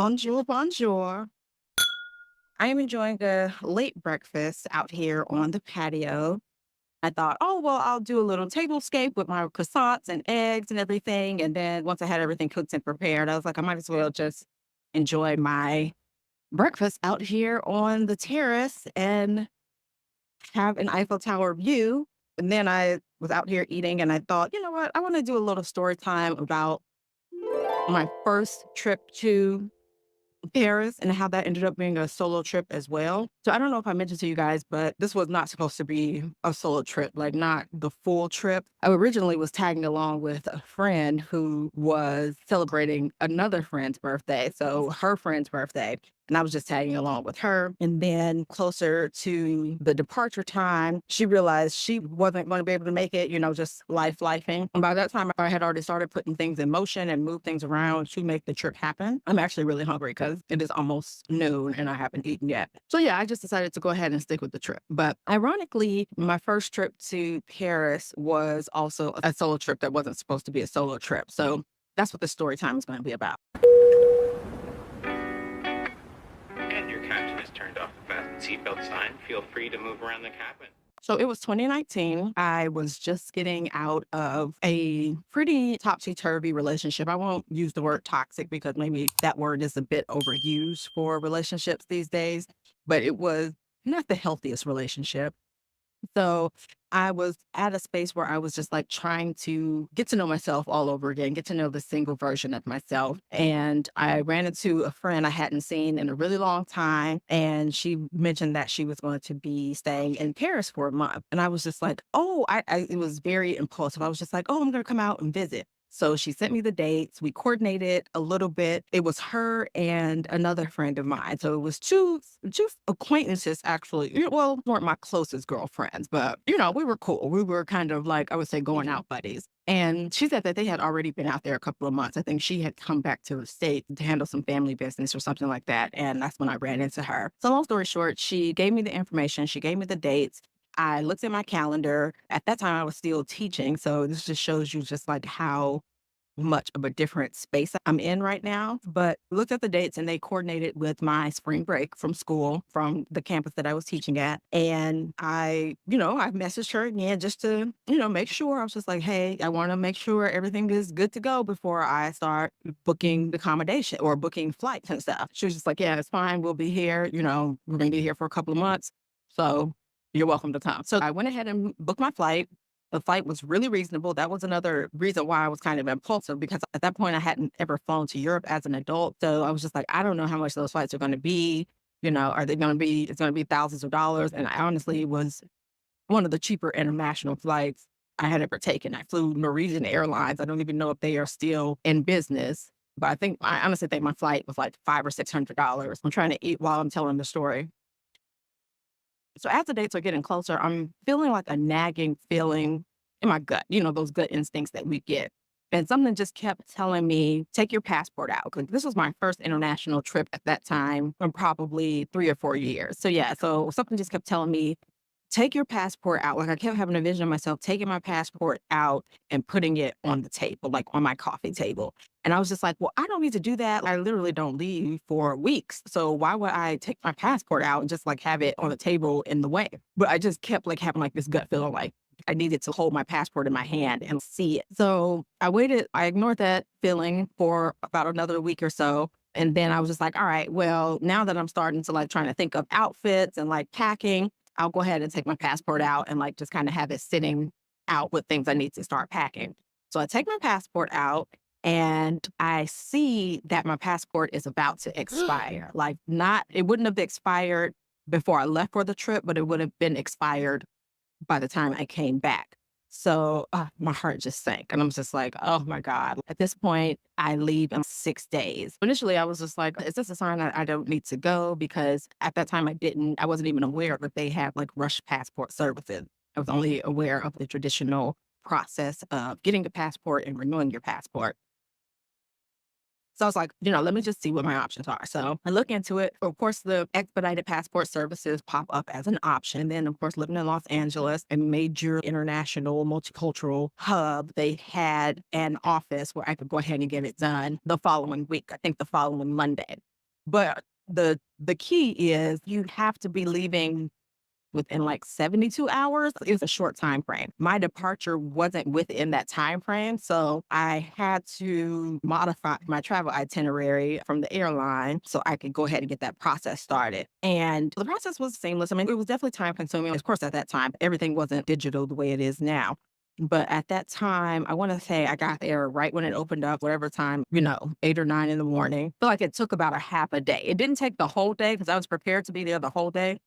Bonjour, bonjour. I am enjoying a late breakfast out here on the patio. I thought, oh, well, I'll do a little tablescape with my croissants and eggs and everything. And then once I had everything cooked and prepared, I was like, I might as well just enjoy my breakfast out here on the terrace and have an Eiffel Tower view. And then I was out here eating and I thought, you know what? I want to do a little story time about my first trip to Paris and how that ended up being a solo trip as well. So I don't know if I mentioned to you guys, but this was not supposed to be a solo trip, like not the full trip. I originally was tagging along with a friend who was celebrating another friend's birthday. So her friend's birthday. And I was just tagging along with her. And then closer to the departure time, she realized she wasn't going to be able to make it, just lifing. And by that time, I had already started putting things in motion and moved things around to make the trip happen. I'm actually really hungry because it is almost noon and I haven't eaten yet. So yeah, I just decided to go ahead and stick with the trip. But ironically, my first trip to Paris was also a solo trip that wasn't supposed to be a solo trip. So that's what the story time is going to be about. And your captain has turned off the fasten seatbelt sign. Feel free to move around the cabin. So it was 2019. I was just getting out of a pretty topsy-turvy relationship. I won't use the word toxic because maybe that word is a bit overused for relationships these days, but it was not the healthiest relationship. So I was at a space where I was just like trying to get to know myself all over again, get to know the single version of myself. And I ran into a friend I hadn't seen in a really long time. And she mentioned that she was going to be staying in Paris for a month. And I was just like, oh, it was very impulsive. I was just like, oh, I'm going to come out and visit. So she sent me the dates. We coordinated a little bit. It was her and another friend of mine. So it was two acquaintances actually. Well, weren't my closest girlfriends, but we were cool. We were kind of like I would say going out buddies. And she said that they had already been out there a couple of months. I think she had come back to the state to handle some family business or something like that. And that's when I ran into her. So long story short, she gave me the information. She gave me the dates. I looked at my calendar. At that time, I was still teaching. So this just shows you just like how much of a different space I'm in right now. But looked at the dates and they coordinated with my spring break from school, from the campus that I was teaching at. And I messaged her again just to, make sure. I was just like, hey, I want to make sure everything is good to go before I start booking the accommodation or booking flights and stuff. She was just like, yeah, it's fine. We'll be here. We're going to be here for a couple of months. So you're welcome to come. So I went ahead and booked my flight. The flight was really reasonable. That was another reason why I was kind of impulsive because at that point I hadn't ever flown to Europe as an adult. So I was just like, I don't know how much those flights are going to be. Are they going to be, it's going to be thousands of dollars. And I honestly was one of the cheaper international flights I had ever taken. I flew Norwegian Airlines. I don't even know if they are still in business, but I honestly think my flight was like $500 or $600. I'm trying to eat while I'm telling the story. So as the dates are getting closer, I'm feeling like a nagging feeling in my gut, those gut instincts that we get. And something just kept telling me, take your passport out. Because this was my first international trip at that time in probably 3 or 4 years. So yeah, so something just kept telling me, take your passport out. Like I kept having a vision of myself taking my passport out and putting it on the table, like on my coffee table. And I was just like, well, I don't need to do that. I literally don't leave for weeks. So why would I take my passport out and just like have it on the table in the way? But I just kept like having like this gut feeling like I needed to hold my passport in my hand and see it. So I ignored that feeling for about another week or so. And then I was just like, all right, well, now that I'm starting to like trying to think of outfits and like packing, I'll go ahead and take my passport out and like just kind of have it sitting out with things I need to start packing. So I take my passport out and I see that my passport is about to expire. Like not, it wouldn't have expired before I left for the trip, but it would have been expired by the time I came back. So my heart just sank. And I'm just like, oh my God. At this point, I leave in 6 days. Initially, I was just like, is this a sign that I don't need to go? Because at that time, I wasn't even aware that they had like rush passport services. I was only aware of the traditional process of getting the passport and renewing your passport. So I was like, let me just see what my options are. So I look into it. Of course, the expedited passport services pop up as an option. Then, of course, living in Los Angeles, a major international multicultural hub, they had an office where I could go ahead and get it done the following week. I think the following Monday. But the key is you have to be leaving within like 72 hours. It's a short time frame. My departure wasn't within that time frame, so I had to modify my travel itinerary from the airline so I could go ahead and get that process started. And the process was seamless. I mean, it was definitely time consuming. Of course, at that time, everything wasn't digital the way it is now. But at that time, I want to say I got there right when it opened up, whatever time, 8 or 9 in the morning. I feel like it took about a half a day. It didn't take the whole day because I was prepared to be there the whole day.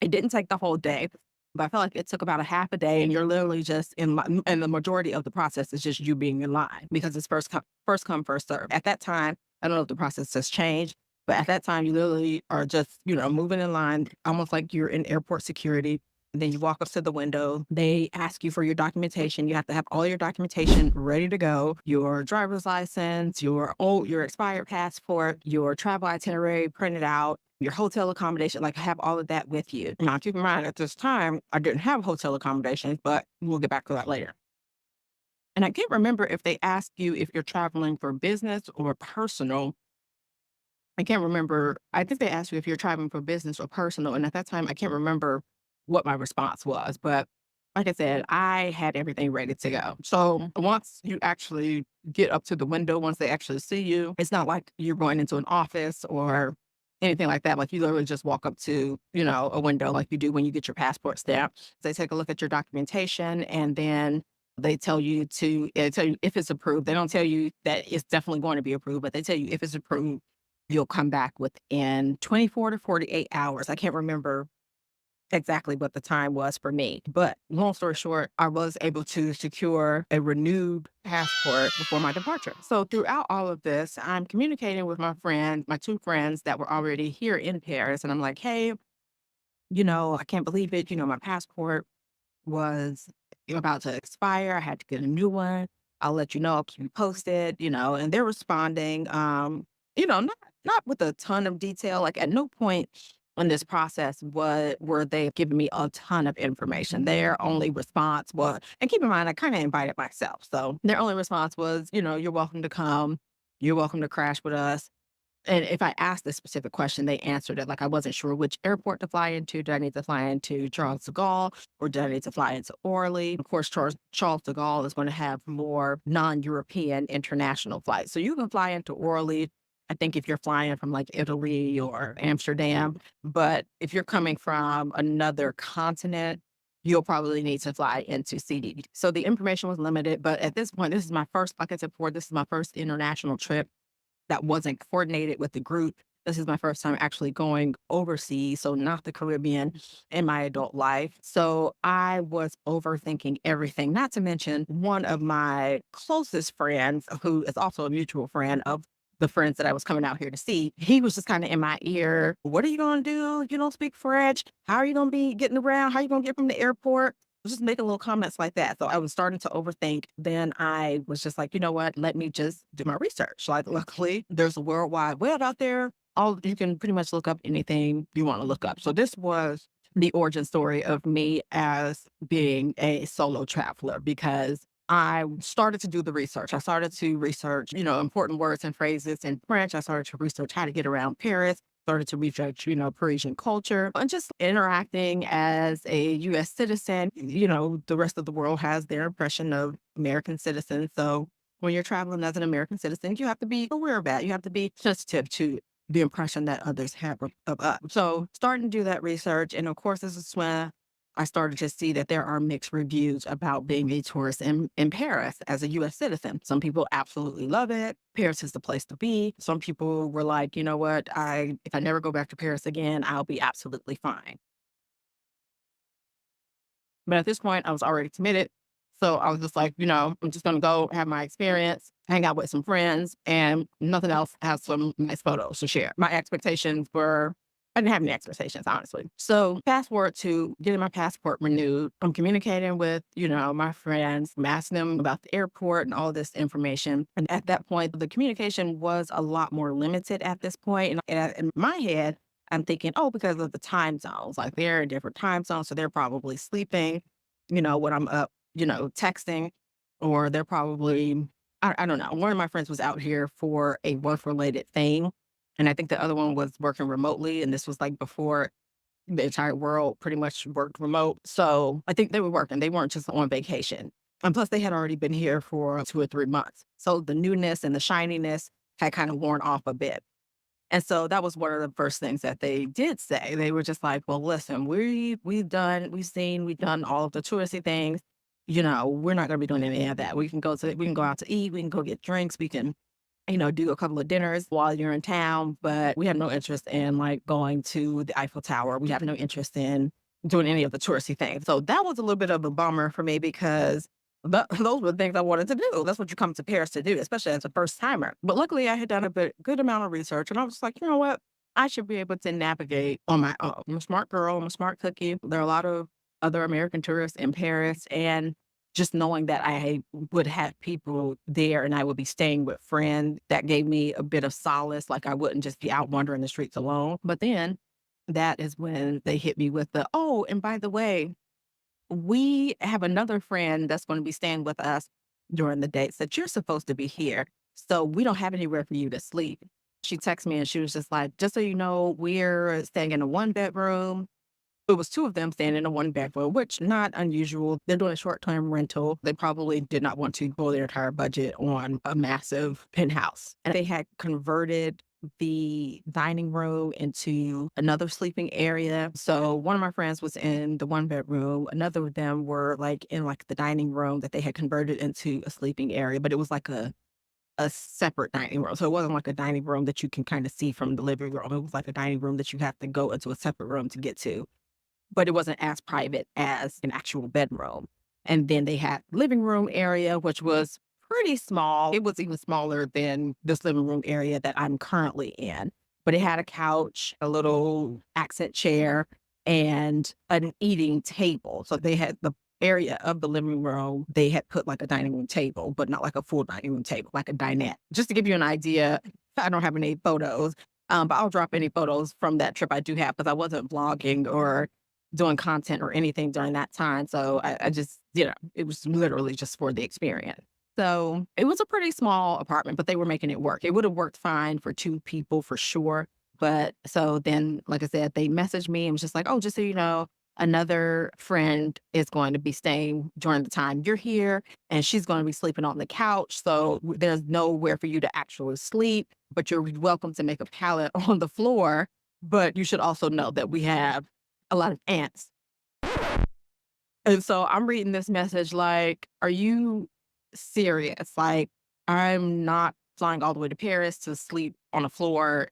It didn't take the whole day, but I felt like it took about a half a day, and you're literally just in line, and the majority of the process is just you being in line because it's first come, first serve. At that time, I don't know if the process has changed, but at that time, you literally are just, moving in line, almost like you're in airport security. And then you walk up to the window. They ask you for your documentation. You have to have all your documentation ready to go. Your driver's license, your expired passport, your travel itinerary printed out, your hotel accommodation, like have all of that with you. Now, keep in mind at this time, I didn't have hotel accommodations, but we'll get back to that later. And I can't remember if they ask you if you're traveling for business or personal. I can't remember. I think they asked you if you're traveling for business or personal. And at that time, I can't remember what my response was. But like I said, I had everything ready to go. So once you actually get up to the window, once they actually see you, it's not like you're going into an office or anything like that. Like you literally just walk up to, a window like you do when you get your passport stamped. They take a look at your documentation and then they tell you if it's approved. They don't tell you that it's definitely going to be approved, but they tell you if it's approved, you'll come back within 24 to 48 hours. I can't remember exactly what the time was for me, but long story short, I was able to secure a renewed passport before my departure. So throughout all of this, I'm communicating with my two friends that were already here in Paris. And I'm like, hey, I can't believe it. My passport was about to expire. I had to get a new one. I'll let you know. I'll keep you posted, and they're responding, not with a ton of detail. Like at no point in this process were they giving me a ton of information. Their only response was, and keep in mind, I kind of invited myself. So their only response was, you're welcome to come. You're welcome to crash with us. And if I asked this specific question, they answered it like I wasn't sure which airport to fly into. Did I need to fly into Charles de Gaulle or did I need to fly into Orly? Of course, Charles de Gaulle is going to have more non European international flights. So you can fly into Orly. I think if you're flying from like Italy or Amsterdam, but if you're coming from another continent, you'll probably need to fly into CD. So the information was limited. But at this point, this is my first, like I said before, this is my first international trip that wasn't coordinated with the group. This is my first time actually going overseas, so not the Caribbean in my adult life. So I was overthinking everything, not to mention one of my closest friends, who is also a mutual friend of the friends that I was coming out here to see. He was just kind of in my ear. What are you going to do? You don't speak French. How are you going to be getting around? How are you going to get from the airport? Just making little comments like that. So I was starting to overthink. Then I was just like, you know what? Let me just do my research. Like, luckily, there's a world wide web out there. All you can pretty much look up anything you want to look up. So this was the origin story of me as being a solo traveler because I started to do the research. I started to research, important words and phrases in French. I started to research how to get around Paris, started to research, Parisian culture and just interacting as a US citizen. The rest of the world has their impression of American citizens. So when you're traveling as an American citizen, you have to be aware of that. You have to be sensitive to the impression that others have of us. So starting to do that research. And of course, this is when I started to see that there are mixed reviews about being a tourist in Paris as a US citizen. Some people absolutely love it. Paris is the place to be. Some people were like, you know what, if I never go back to Paris again, I'll be absolutely fine. But at this point, I was already committed. So I was just like, I'm just going to go have my experience, hang out with some friends, and nothing else, have some nice photos to share. My expectations were, I didn't have any expectations, honestly. So fast forward to getting my passport renewed. I'm communicating with, my friends, I'm asking them about the airport and all this information. And at that point, the communication was a lot more limited at this point. And in my head, I'm thinking, oh, because of the time zones, like they're in different time zones, so they're probably sleeping, when I'm up, texting, or they're probably, I don't know. One of my friends was out here for a work related thing. And I think the other one was working remotely. And this was like before the entire world pretty much worked remote. So I think they were working. They weren't just on vacation. And plus, they had already been here for 2 or 3 months. So the newness and the shininess had kind of worn off a bit. And so that was one of the first things that they did say. They were just like, "Well, listen, we've done all of the touristy things. We're not going to be doing any of that. We can go out to eat, we can go get drinks, we can, do a couple of dinners while you're in town, but we have no interest in like going to the Eiffel Tower. We have no interest in doing any of the touristy things." So that was a little bit of a bummer for me because those were the things I wanted to do. That's what you come to Paris to do, especially as a first timer. But luckily, I had done good amount of research, and I was like, you know what? I should be able to navigate on my own. I'm a smart girl. I'm a smart cookie. There are a lot of other American tourists in Paris, and just knowing that I would have people there and I would be staying with friends, that gave me a bit of solace. Like I wouldn't just be out wandering the streets alone. But then that is when they hit me with oh, and by the way, we have another friend that's going to be staying with us during the dates that you're supposed to be here. So we don't have anywhere for you to sleep. She texted me and she was just like, just so you know, we're staying in a 1 bedroom. It was 2 of them staying in a 1 bedroom, which not unusual. They're doing a short-term rental. They probably did not want to blow their entire budget on a massive penthouse. And they had converted the dining room into another sleeping area. So one of my friends was in the 1 bedroom. Another of them were like in like the dining room that they had converted into a sleeping area, but it was like a separate dining room. So it wasn't like a dining room that you can kind of see from the living room. It was like a dining room that you have to go into a separate room to get to, but it wasn't as private as an actual bedroom. And then they had living room area, which was pretty small. It was even smaller than this living room area that I'm currently in. But it had a couch, a little accent chair, and an eating table. So they had the area of the living room, they had put like a dining room table, but not like a full dining room table, like a dinette. Just to give you an idea, I don't have any photos, but I'll drop any photos from that trip I do have because I wasn't vlogging or doing content or anything during that time. So I just, it was literally just for the experience. So it was a pretty small apartment, but they were making it work. It would have worked fine for 2 people for sure. But so then, like I said, they messaged me and was just like, oh, just so you know, another friend is going to be staying during the time you're here, and she's going to be sleeping on the couch. So there's nowhere for you to actually sleep, but you're welcome to make a pallet on the floor. But you should also know that we have a lot of ants. And so I'm reading this message like, "Are you serious? Like, I'm not flying all the way to Paris to sleep on a floor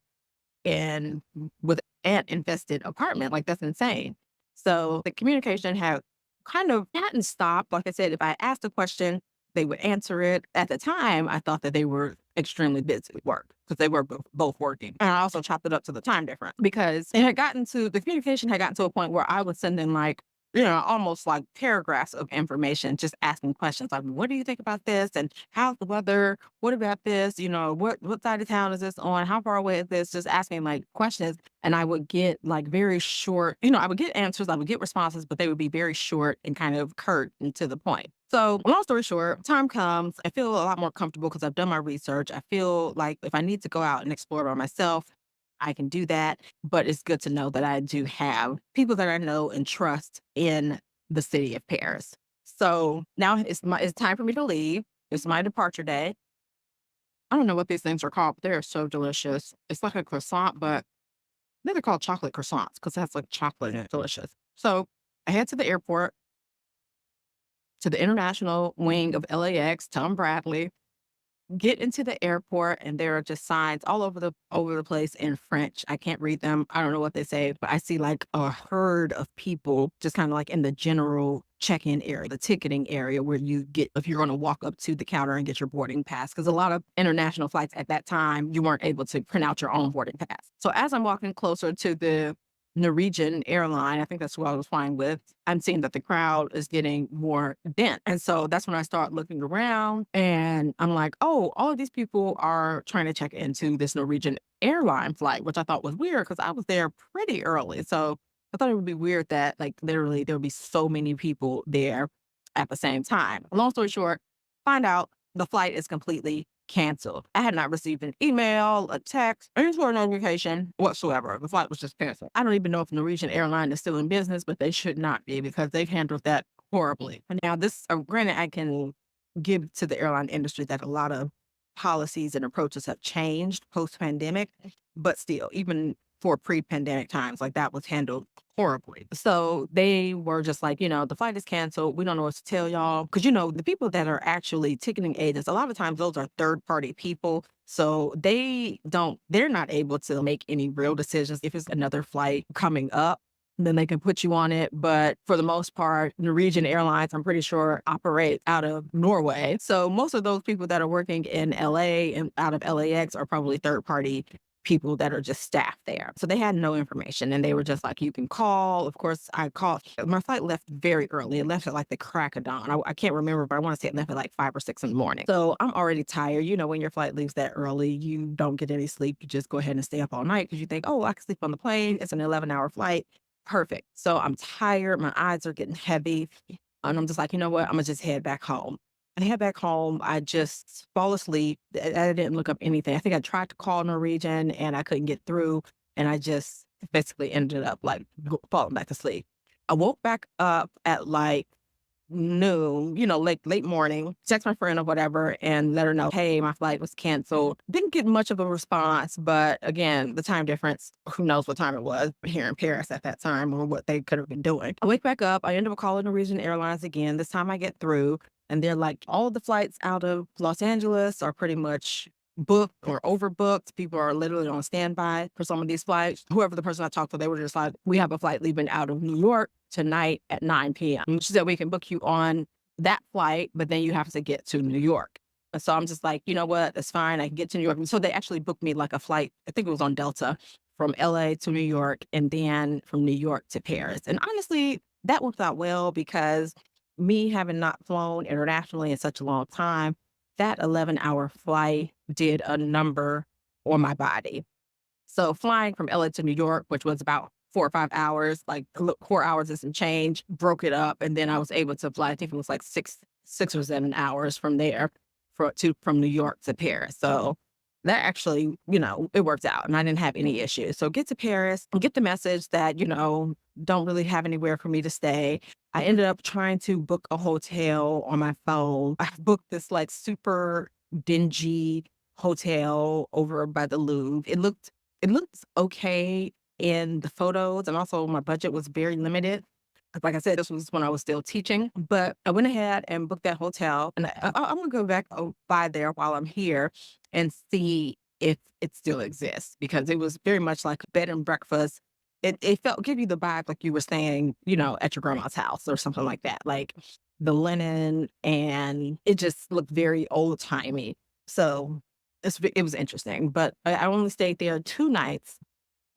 in with ant-infested apartment, like, that's insane." So, the communication had kind of hadn't stopped. Like I said, if I asked a question, they would answer it. At the time, I thought that they were extremely busy with work because they were both working. And I also chopped it up to the time difference because the communication had gotten to a point where I was sending like, almost like paragraphs of information, just asking questions like, "What do you think about this? And how's the weather? What about this? What side of town is this on? How far away is this?" Just asking like questions. And I would get like very short, I would get answers, I would get responses, but they would be very short and kind of curt and to the point. So, long story short, time comes, I feel a lot more comfortable because I've done my research. I feel like if I need to go out and explore by myself, I can do that. But it's good to know that I do have people that I know and trust in the city of Paris. So now it's time for me to leave. It's my departure day. I don't know what these things are called, but they're so delicious. It's like a croissant, but they're called chocolate croissants because it has like chocolate in it. Delicious. So I head to the airport, to the international wing of LAX, Tom Bradley, get into the airport, and there are just signs all over the place in French. I can't read them. I don't know what they say, but I see like a herd of people just kind of like in the general check-in area, the ticketing area where you get if you're going to walk up to the counter and get your boarding pass. Because a lot of international flights at that time, you weren't able to print out your own boarding pass. So as I'm walking closer to the Norwegian airline, I think that's who I was flying with, I'm seeing that the crowd is getting more dense. And so that's when I start looking around and I'm like, oh, all of these people are trying to check into this Norwegian airline flight, which I thought was weird because I was there pretty early. So I thought it would be weird that like literally there would be so many people there at the same time. Long story short, find out the flight is completely canceled. I had not received an email, a text, any sort of notification whatsoever. The flight was just canceled. I don't even know if Norwegian airline is still in business, but they should not be because they've handled that horribly. And now this, granted, I can give to the airline industry that a lot of policies and approaches have changed post pandemic, but still, even for pre-pandemic times, like that was handled horribly. So they were just like, the flight is canceled. We don't know what to tell y'all. Cause the people that are actually ticketing agents, a lot of times those are third party people. So they're not able to make any real decisions. If it's another flight coming up, then they can put you on it. But for the most part, Norwegian Airlines, I'm pretty sure, operate out of Norway. So most of those people that are working in LA and out of LAX are probably third party people that are just staff there. So they had no information and they were just like, you can call. Of course, I called. My flight left very early. It left at like the crack of dawn. I can't remember, but I want to say it left at like 5 or 6 in the morning. So I'm already tired. When your flight leaves that early, you don't get any sleep. You just go ahead and stay up all night because you think, oh, I can sleep on the plane. It's an 11-hour flight. Perfect. So I'm tired. My eyes are getting heavy. And I'm just like, you know what? I'm going to just head back home. And I head back home. I just fall asleep. I didn't look up anything. I think I tried to call Norwegian and I couldn't get through. And I just basically ended up like falling back to sleep. I woke back up at like noon, late morning, text my friend or whatever and let her know, hey, my flight was canceled. Didn't get much of a response, but again, the time difference, who knows what time it was here in Paris at that time or what they could have been doing. I wake back up. I end up calling Norwegian Airlines again. This time I get through and they're like, all of the flights out of Los Angeles are pretty much booked or overbooked. People are literally on standby for some of these flights. Whoever the person I talked to, they were just like, we have a flight leaving out of New York tonight at 9 p.m. She said we can book you on that flight, but then you have to get to New York. And so I'm just like, you know what? That's fine. I can get to New York. And so they actually booked me like a flight, I think it was on Delta, from LA to New York and then from New York to Paris. And honestly, that worked out well because me having not flown internationally in such a long time, that 11-hour flight did a number on my body. So flying from LA to New York, which was about 4 or 5 hours, like 4 hours and some change, broke it up. And then I was able to fly, I think it was like 6 or 7 hours from there from New York to Paris. So that actually, it worked out and I didn't have any issues. So get to Paris and get the message that, don't really have anywhere for me to stay. I ended up trying to book a hotel on my phone. I booked this like super dingy hotel over by the Louvre. It looked okay in the photos, and also my budget was very limited. Like I said, this was when I was still teaching, but I went ahead and booked that hotel, and I'm gonna go back by there while I'm here and see if it still exists because it was very much like a bed and breakfast. It felt give you the vibe like you were staying, at your grandma's house or something like that. Like the linen and it just looked very old timey. So it was interesting, but I only stayed there 2 nights.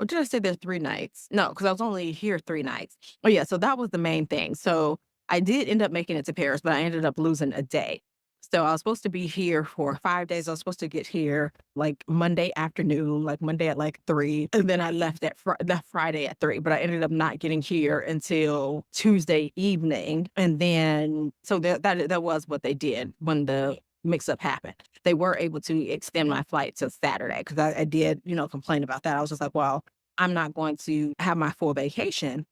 Or did I stay there 3 nights? No, because I was only here 3 nights. Oh, yeah, so that was the main thing. So I did end up making it to Paris, but I ended up losing a day. So I was supposed to be here for 5 days. I was supposed to get here, like, Monday afternoon, like, Monday at, like, 3, and then I left Friday at 3, but I ended up not getting here until Tuesday evening, and then so that was what they did when the mix-up happened. They were able to extend my flight to Saturday because I did, complain about that. I was just like, well, I'm not going to have my full vacation.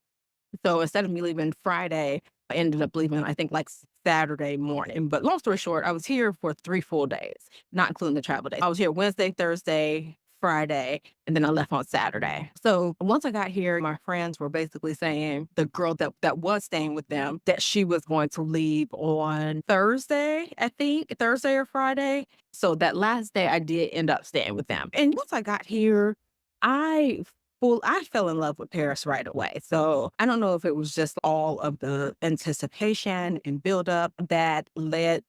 So instead of me leaving Friday, I ended up leaving, I think, like Saturday morning. But long story short, I was here for 3 full days, not including the travel day. I was here Wednesday, Thursday, Friday, and then I left on Saturday. So once I got here, my friends were basically saying the girl that was staying with them that she was going to leave on Thursday, I think, Thursday or Friday. So that last day I did end up staying with them. And once I got here, I I fell in love with Paris right away. So I don't know if it was just all of the anticipation and buildup that led,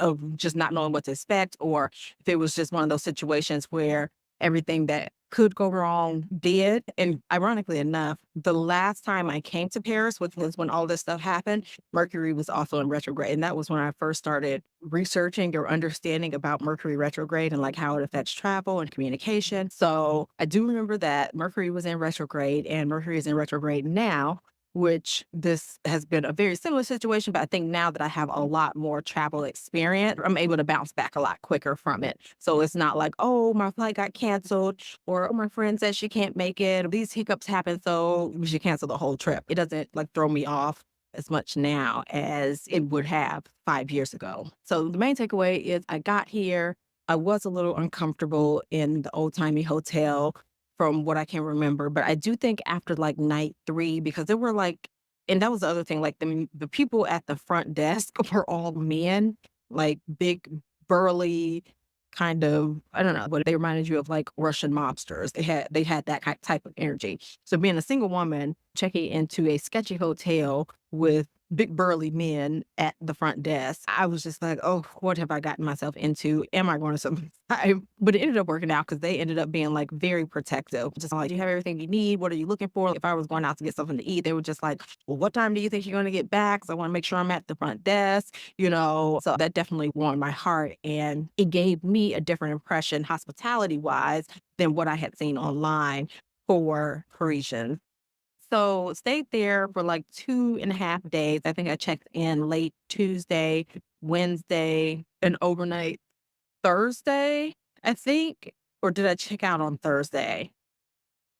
of just not knowing what to expect, or if it was just one of those situations where everything that could go wrong did. And ironically enough, the last time I came to Paris, which was when all this stuff happened, Mercury was also in retrograde. And that was when I first started researching or understanding about Mercury retrograde and like how it affects travel and communication. So I do remember that Mercury was in retrograde and Mercury is in retrograde now. which this has been a very similar situation. But I think now that I have a lot more travel experience, I'm able to bounce back a lot quicker from it. So it's not like, oh, my flight got canceled, or oh, my friend said she can't make it. These hiccups happen, so we should cancel the whole trip. It doesn't like throw me off as much now as it would have 5 years ago. So the main takeaway is I got here. I was a little uncomfortable in the old timey hotel from what I can remember. But I do think after like night 3, because there were like, and that was the other thing, like the people at the front desk were all men, like big, burly, kind of, I don't know, but they reminded you of like Russian mobsters. They had that type of energy. So being a single woman checking into a sketchy hotel with big burly men at the front desk, I was just like, oh, what have I gotten myself into? Am I going to survive? But it ended up working out because they ended up being like very protective. Just like, do you have everything you need? What are you looking for? If I was going out to get something to eat, they were just like, well, what time do you think you're going to get back? So I want to make sure I'm at the front desk, you know? So that definitely warmed my heart. And it gave me a different impression, hospitality wise, than what I had seen online for Parisian. So stayed there for like 2.5 days. I think I checked in late Tuesday, Wednesday, and overnight Thursday, I think. Or did I check out on Thursday?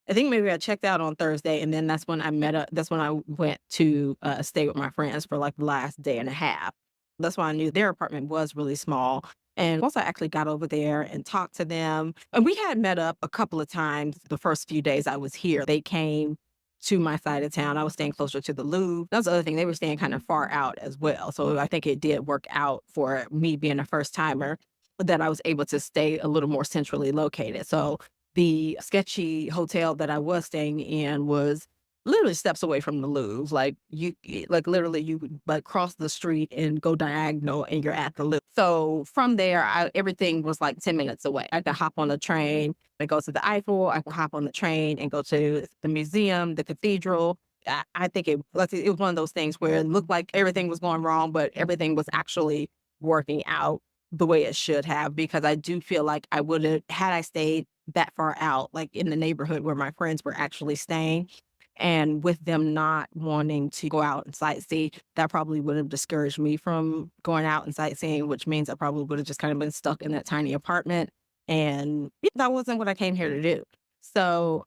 I think maybe I checked out on Thursday, and then that's when I went to, stay with my friends for, like, the last day and a half. That's why I knew their apartment was really small, and once I actually got over there and talked to them, and we had met up a couple of times the first few days I was here. They came to my side of town. I was staying closer to the Louvre. That's the other thing, they were staying kind of far out as well, so I think it did work out for me being a first timer that I was able to stay a little more centrally located. So the sketchy hotel that I was staying in was literally steps away from the Louvre. Like like literally you could like cross the street and go diagonal and you're at the Louvre. So from there, everything was like 10 minutes away. I could hop on the train and go to the Eiffel. I could hop on the train and go to the museum, the cathedral. I think it was one of those things where it looked like everything was going wrong, but everything was actually working out the way it should have, because I do feel like I would have, had I stayed that far out, like in the neighborhood where my friends were actually staying, and with them not wanting to go out and sightsee, that probably would have discouraged me from going out and sightseeing, which means I probably would have just kind of been stuck in that tiny apartment. And that wasn't what I came here to do. So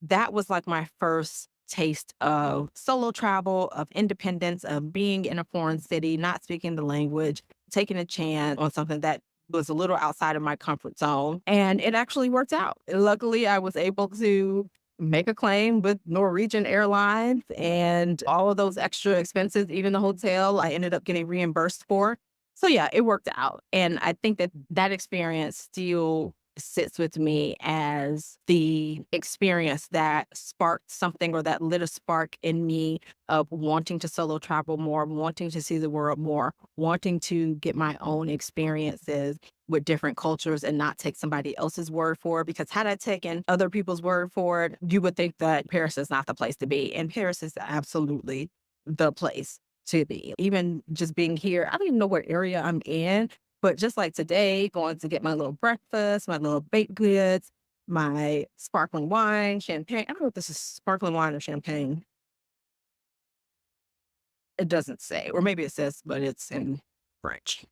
that was like my first taste of solo travel, of independence, of being in a foreign city, not speaking the language, taking a chance on something that was a little outside of my comfort zone. And it actually worked out. Luckily, I was able to make a claim with Norwegian Airlines, and all of those extra expenses, even the hotel, I ended up getting reimbursed for. So yeah, it worked out. And I think that that experience still sits with me as the experience that sparked something, or that lit a spark in me of wanting to solo travel more, wanting to see the world more, wanting to get my own experiences with different cultures and not take somebody else's word for it. Because had I taken other people's word for it, you would think that Paris is not the place to be. And Paris is absolutely the place to be. Even just being here, I don't even know what area I'm in, but just like today, going to get my little breakfast, my little baked goods, my sparkling wine, champagne. I don't know if this is sparkling wine or champagne. It doesn't say, or maybe it says, but it's in French.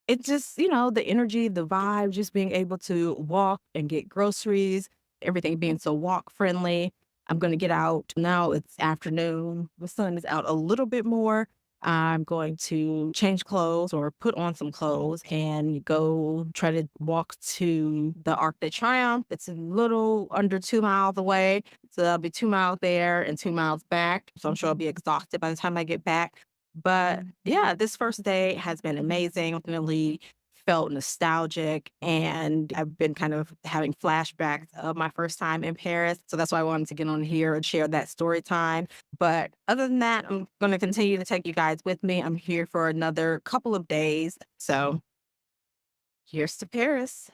It just, the energy, the vibe, just being able to walk and get groceries, everything being so walk friendly. I'm going to get out now. It's afternoon. The sun is out a little bit more. I'm going to change clothes or put on some clothes and go try to walk to the Arc de Triomphe. It's a little under 2 miles away. So that'll be 2 miles there and 2 miles back. So I'm sure I'll be exhausted by the time I get back. But yeah, this first day has been amazing. Definitely felt nostalgic, and I've been kind of having flashbacks of my first time in Paris. So that's why I wanted to get on here and share that story time. But other than that, I'm going to continue to take you guys with me. I'm here for another couple of days. So here's to Paris.